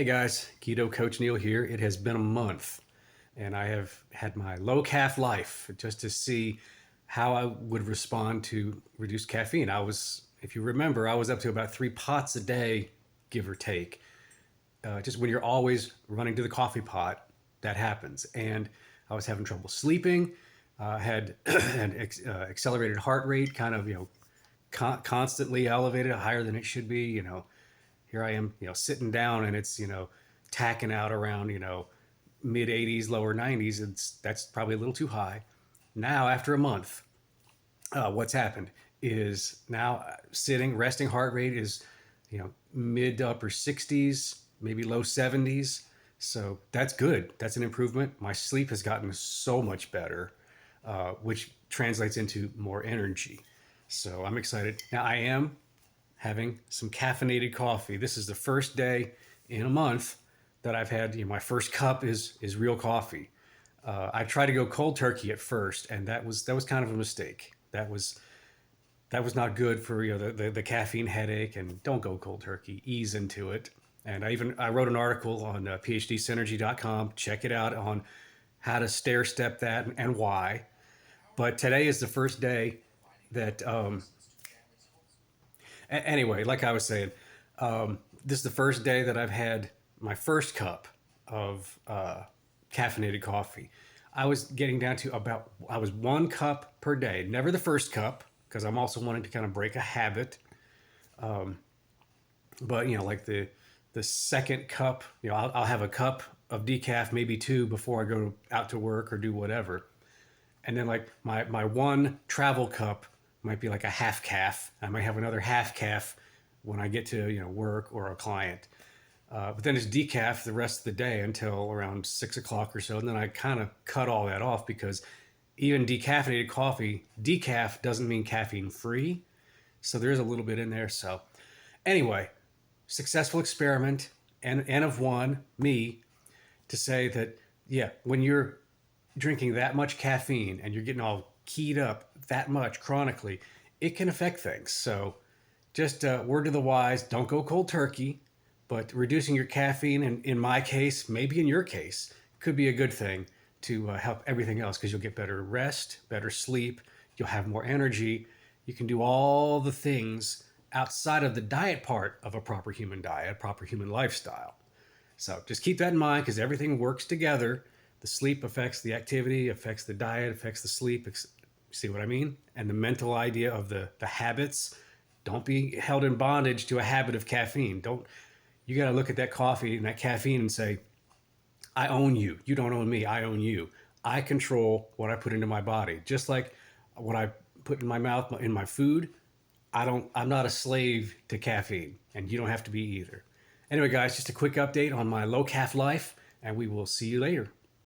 Hey guys, Keto Coach Neil here. It has been a month and I have had my Low-Caff life just to see how I would respond to reduced caffeine. If you remember, I was up to about 3 pots a day, give or take. Just when you're always running to the coffee pot, that happens. And I was having trouble sleeping, had accelerated heart rate, kind of, constantly elevated, higher than it should be, here I am, sitting down and it's, tacking out around, mid 80s, lower 90s. That's probably a little too high. Now, after a month, what's happened is now sitting, resting heart rate is, mid to upper 60s, maybe low 70s. So that's good. That's an improvement. My sleep has gotten so much better, which translates into more energy. So I'm excited. Now I am having some caffeinated coffee. This is the first day in a month that I've had, my first cup is real coffee. I tried to go cold turkey at first, and that was kind of a mistake. That was not good for the caffeine headache. And don't go cold turkey. Ease into it. And I wrote an article on PHDsynergy.com. Check it out on how to stair step that and why. But today is the first day that anyway, like I was saying, this is the first day that I've had my first cup of caffeinated coffee. I was getting down to I was 1 cup per day, never the first cup, because I'm also wanting to kind of break a habit. But, like the second cup, I'll have a cup of decaf, maybe two before I go out to work or do whatever. And then like my one travel cup might be like a half calf. I might have another half calf when I get to work or a client. But then it's decaf the rest of the day until around 6 o'clock or so. And then I kind of cut all that off because even decaffeinated coffee, decaf doesn't mean caffeine free. So there's a little bit in there. So anyway, successful experiment, N of one, me, to say that, yeah, when you're drinking that much caffeine and you're getting all keyed up that much chronically, it can affect things. So just word to the wise, don't go cold turkey, but reducing your caffeine, and in my case, maybe in your case, could be a good thing to help everything else, because you'll get better rest, better sleep, you'll have more energy. You can do all the things outside of the diet part of a proper human diet, proper human lifestyle. So just keep that in mind, because everything works together. The sleep affects the activity, affects the diet, affects the sleep. See what I mean? And the mental idea of the habits. Don't be held in bondage to a habit of caffeine. You got to look at that coffee and that caffeine and say, I own you. You don't own me. I own you. I control what I put into my body. Just like what I put in my mouth, in my food, I'm not a slave to caffeine, and you don't have to be either. Anyway, guys, just a quick update on my Low-Caff life, and we will see you later.